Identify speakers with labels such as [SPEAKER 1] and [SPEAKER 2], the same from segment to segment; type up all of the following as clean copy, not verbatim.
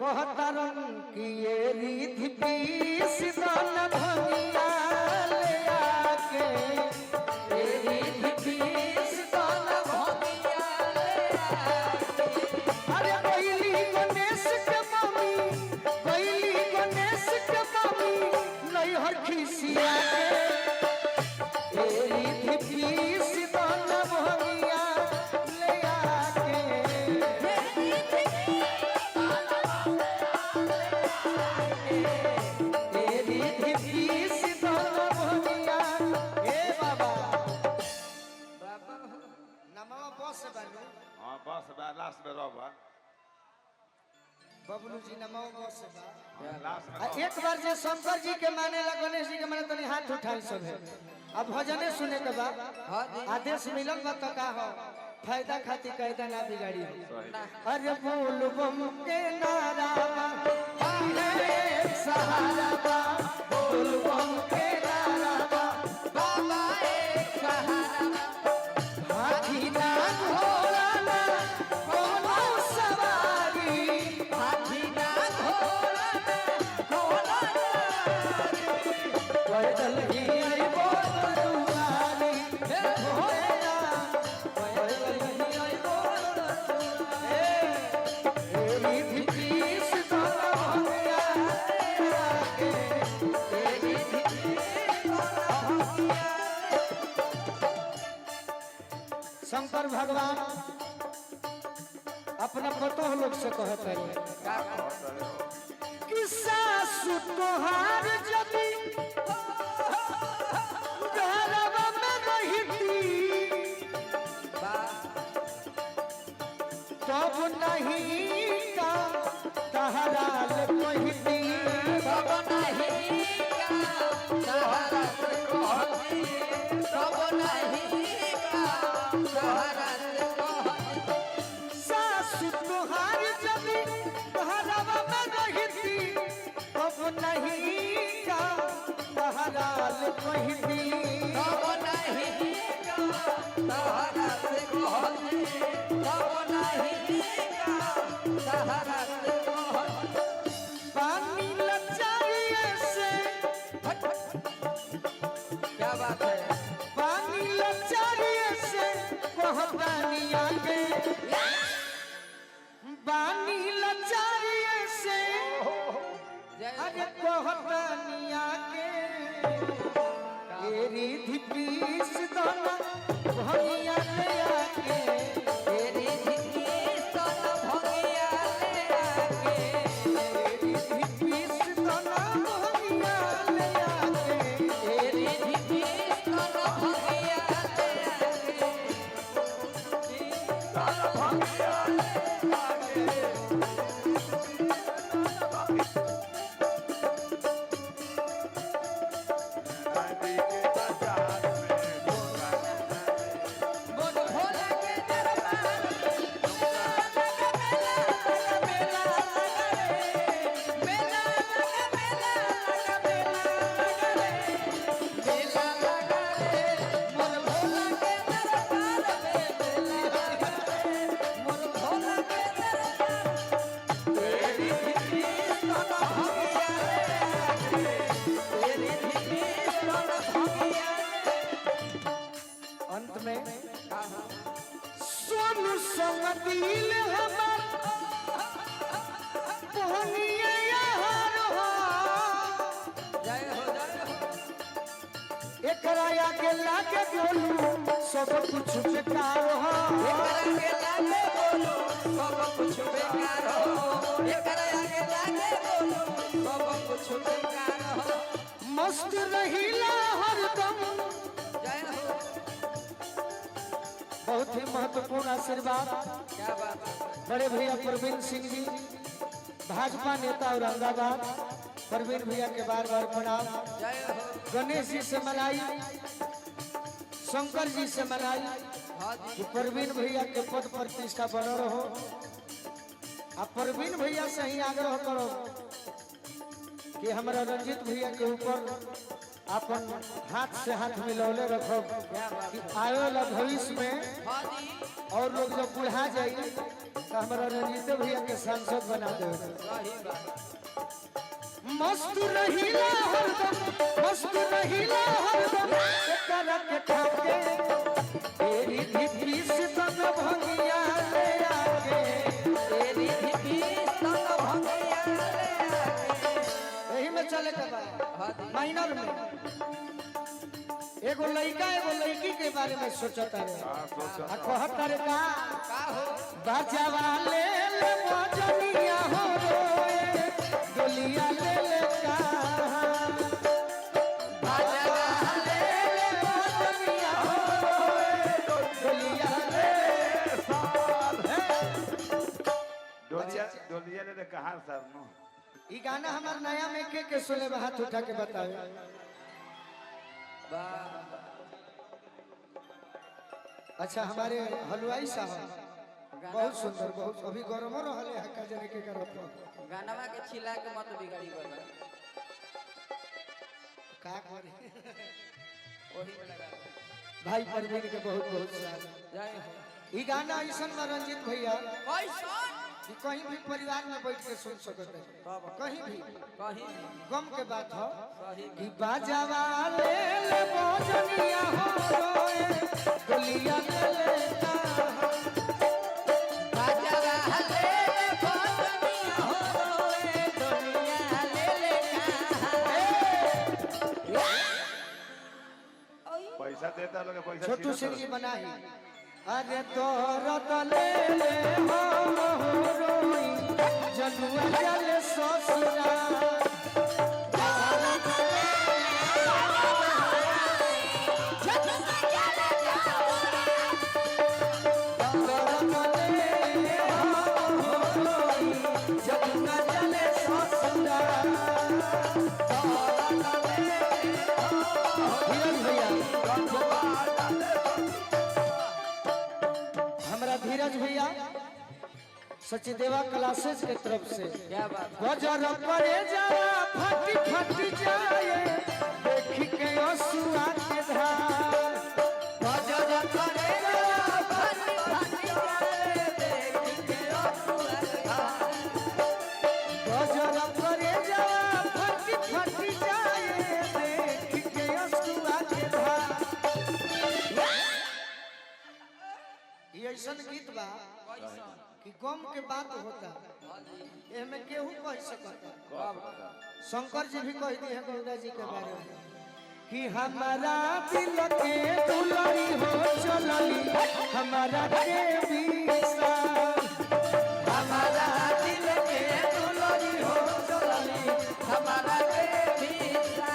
[SPEAKER 1] कहतरन की ये रिधि पीस दन भंगिया ले आके ये रिधि पीस दन भंगिया ले आके। अरे कोइली गणेश के मम्मी कोइली गणेश के मम्मी नहीं हर खिसिया के ये रिधि पीस दन भंगिया ले आके।
[SPEAKER 2] हाँ बस लास्ट में रहो
[SPEAKER 1] बबलू जी नमो बस
[SPEAKER 2] लास्ट में
[SPEAKER 1] एक बार जे शंकर जी के माने ला गणेश जी के माने तनी हाथ उठाई सब है। अब भजने सुने के बाद आदेश मिलल बा तो का हो फायदा खातिर कायदा ना बिगाड़ी। अरे बोल बम के नारा है सहारा बा बोल बम के नारा बाबा एक सहारा हाथी ना घोड़ा ना कोनो सवारी हाथी ना घोड़ा ना कोनो पैदल ही आई बोल तुम्हारी घोड़ा पैदल ही आई बोल तुम्हारी रिधि पीस दन भंगिया के रिधि पीस दन भंगिया। शंकर भगवान अपना पतोह लोग से कहते हैं कि सासु तोहार जबी घरवा में रहती तब नहीं का तहरा ले कहती तब नहीं का तहरा ले कहती तब नहीं का तहरा ले कहती। सासु तोहार जबी घरवा में रहती तब नहीं का तहरा ले कहती तब नहीं का तहरा ले कहती तब नहीं का तहरा ले कहती। पानी लचाइए से क्या बात है पानी लचाइए से कहतानी आगे पानी लचाइए से अरे कहतानी आगे ये रिधि पीस दन भंगिया ले आके ये रिधि पीस दन भंगिया ले आके ये रिधि पीस दन भंगिया ले आके ये रिधि पीस दन भंगिया ले आके दन भंगिया ले आके। बोल भोला के दरबार मेला मेला मेला मेला लगा रे बोल भोला के दरबार में मेला लगा रे बोल भोला के दरबार तेरी पीस दन भंगिया तेरी पीस दन भंगिया। अंत में सोनू संग दिल हमर पहनिए यार हो जय हो एकरा आगे लागे बोलू सब कुछ बेकार हो एकरा आगे लागे बोलू सब कुछ बेकार हो एकरा आगे लागे बोलू सब कुछ बेकार हो मस्त रहिला हरदम जय हो। बहुत ही महत्वपूर्ण आशीर्वाद क्या बात बड़े भैया प्रवीण सिंह जी भाजपा नेता औरंगाबाद प्रवीण भैया के बार बार प्रणाम। गणेश जी से मलाई शंकर जी से मलाई कि प्रवीण भैया के पद प्रतिष्ठा बनो रहो आ प्रवीण भैया से ही आग्रह करो कि हमारा रंजित भैया के ऊपर अपन हाथ से हाथ मिलौले रखो कि आयो वाला भविष्य में और लोग जब बुढ़ा जाए तो हमारा रंजीत भैया के सांसद बना दे। मस्त रहीला हरदम मस्त रहीला हरदम एकरा के ठाके तेरी धिपी से तन भंगिया ले आके तेरी धिपी तन भंगिया ले आके यही में चले के बाद माइनर में एगो लड़की के बारे में सोचता है आ कहता रे का हो बाजावा ले ले बजनिया हो रोए डोलिया ले ले का बाजावा ले ले बजनिया हो रोए डोलिया ले साहब
[SPEAKER 2] डोलिया ले कहां साहब नो
[SPEAKER 1] ई गाना हमार नया में के सुने हाथ उठा के बतावे। अच्छा हमारे हलवाई साहब बहुत सुंदर बहुत अभी गरमो रहले हक्का जने के करत
[SPEAKER 3] गानवा के छिला के मत बिगाड़ी गल
[SPEAKER 1] का करे
[SPEAKER 3] ओही में लगा
[SPEAKER 1] भाई परवीन के बहुत बहुत सलाम।
[SPEAKER 3] जय हो
[SPEAKER 1] ई गाना ऐसन में रंजीत भैया
[SPEAKER 3] कैसन
[SPEAKER 1] कि कहीं भी परिवार में बैठ के सुन सकते हैं कहीं भी गम के बात हो कि बाजावा ले ले बजनिया हो रोए डोलिया ले ले का बाजावा ले ले बजनिया हो रोए डोलिया ले ले का
[SPEAKER 2] पैसा देता लोग पैसा
[SPEAKER 1] छोटू सिंह जी बनाई अरे तोरत ले ले हो रोई जनुआ जल ससुरा धीरज भैया सचदेवा क्लासेस के तरफ से
[SPEAKER 3] क्या बात
[SPEAKER 1] बजर पड़े जावा फटी फटी जाए देखी के असुआ के धार बजर पड़े जावा फटी फटी जाए देखी के असुआ के धार बजर पड़े जावा फटी फटी जाए देखी के असुआ के धार। ये ऐसा गीत बा कि गम के बात होता एमे केहू कह सकता शंकर जी भी कह दी है गौरा जी के बारे में कि हमारा दिल के दुलारी हो चलली हमारा के बीसा हमारा दिल के दुलारी हो चलली हमारा के बीसा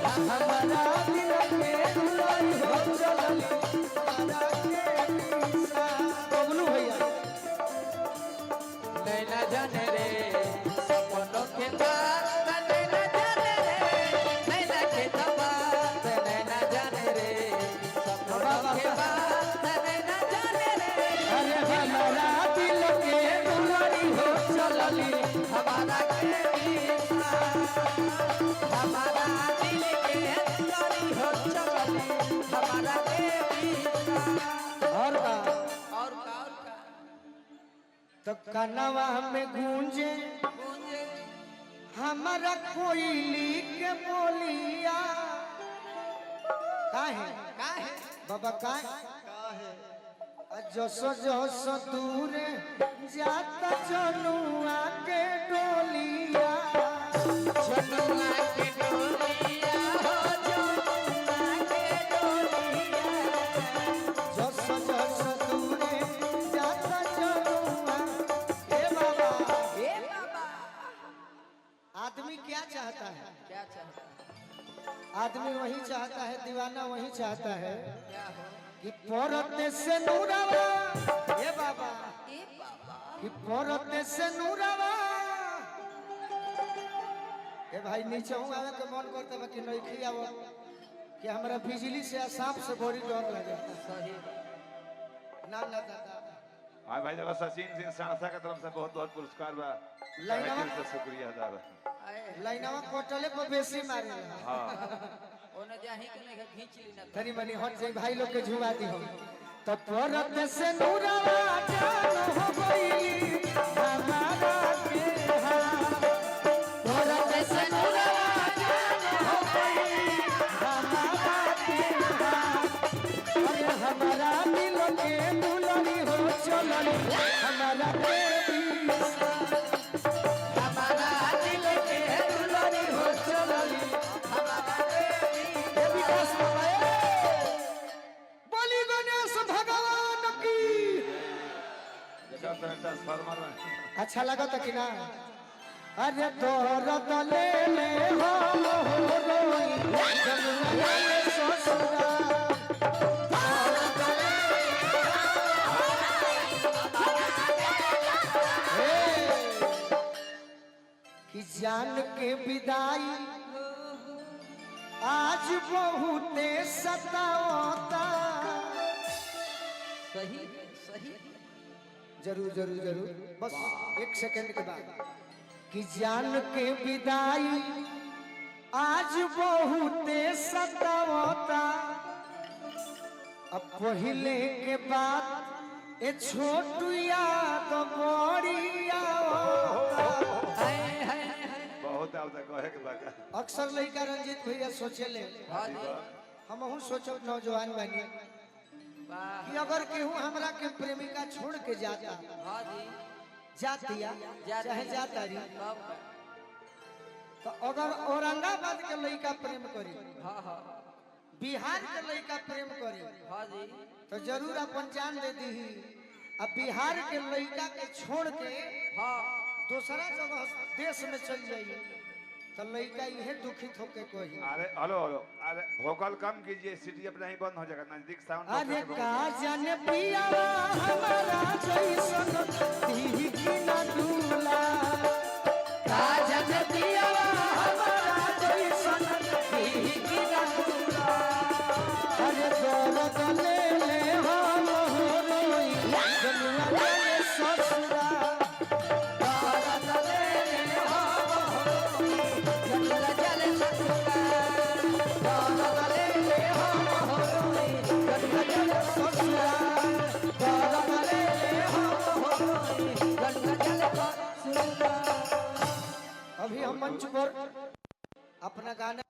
[SPEAKER 1] हमारा दिल के दुलारी हो चलली हमारा के बीसा। बबलू भैया
[SPEAKER 3] नैना जाने रे सपनों के बात नैना जाने रे नैना के बात नैना जाने रे सपनों के बात नैना जाने रे
[SPEAKER 1] अरे हमारा दिल के दुलारी हो चलली
[SPEAKER 3] हमारा के बीसा हमारा दिल के दुलारी हो चलली हमारा के बीसा।
[SPEAKER 1] और का
[SPEAKER 3] और का
[SPEAKER 1] तो कनवा में गूंजे हमारा कोयली के बोलिया काहे बाबा काहे जसो जसो दूर जाता जनुआ के डोलिया
[SPEAKER 3] जनुआ के डोलिया हो जनुआ के डोलिया
[SPEAKER 1] जसो जसो दूर जाता जनुआ ए बाबा आदमी क्या चाहता है
[SPEAKER 3] क्या चाहता है
[SPEAKER 1] आदमी वही चाहता है दीवाना वही चाहता है
[SPEAKER 3] क्या हो
[SPEAKER 1] कि परते से नूरावा ये बाबा कि परते से नूरावा ए भाई नीचे हूँ आवे के मन करता है कि नहीं खियावो कि हमरा बिजली से सांप से बड़ी डर लगे
[SPEAKER 3] सही
[SPEAKER 1] ना ना दादा
[SPEAKER 2] हाँ भाई जब सचिन सिंह सांसा की तरफ से बहुत बहुत पुरस्कार बा
[SPEAKER 1] लाइनवा
[SPEAKER 2] से शुक्रिया अदा बा
[SPEAKER 1] लाइनवा कोटले पर बेसी मारे
[SPEAKER 2] हाँ
[SPEAKER 3] ओने जाही के नहीं खींच ली ना
[SPEAKER 1] तनी मनी हट जाई भाई लोग के झुमा दी हम तो तोरत से नूरवा जान हो गई हमारा के हाथ तोरत से नूरवा जान हो गई हमारा के हाथ अरे हमारा दिल के दुलनी हो चलनी हमारा बेबी हमारा दिल के दुलनी हो चलनी हमारा बेबी बस बोली गणेश भगवान की
[SPEAKER 2] ट्रांसफार्मर में
[SPEAKER 1] अच्छा लगा था कि ना अरे तोर दले में हो रोई जमुना में ससुरा तोर दले कि जान के विदाई आज बहुते सतावता
[SPEAKER 3] सही सही
[SPEAKER 1] जरूर जरूर जरूर बस एक सेकंड के बाद कि जान के विदाई आज बहुते सतावता अब पहले के बाद ए छोटू याद बड़ी आवता
[SPEAKER 3] हाय हाय
[SPEAKER 2] बहुत आवता कहे के बाका
[SPEAKER 1] अक्सर लड़का रंजीत भैया सोचेले
[SPEAKER 3] हां जी
[SPEAKER 1] हम सोचो नौजवान बनी
[SPEAKER 3] वाह
[SPEAKER 1] कि अगर केहू हमरा के प्रेमिका छोड़ के जाता
[SPEAKER 3] हां जी
[SPEAKER 1] जातिया चाहे जाता रही
[SPEAKER 3] बाप
[SPEAKER 1] तो अगर औरंगाबाद के लड़का प्रेम करी
[SPEAKER 3] हां हां
[SPEAKER 1] बिहार के लड़का प्रेम करी
[SPEAKER 3] हां जी
[SPEAKER 1] तो जरूर अपन जान दे दी अब बिहार के लड़का के छोड़ के
[SPEAKER 3] हां
[SPEAKER 1] दूसरा जगह देश में चल जाइए तो लड़का यह दुखित होके कोई
[SPEAKER 2] अरे हेलो हेलो अरे वोकल कम कीजिए सीटी अपना ही बंद हो जाएगा नजदीक साउंड
[SPEAKER 1] अरे का जाने पिया हमारा जैसन दी की ना दूला का जाने पिया हमारा जैसन दी की ना दूला अरे दर्द ले ले हम हो रोई जमुना में ससुरा दर्द ले ले हम हो रोई जमुना में ससुरा दर्द ले ले हम हो रोई जमुना में ससुरा दर्द ले ले हम हो रोई जमुना में ससुरा। अभी हम मंच पर अपना गाना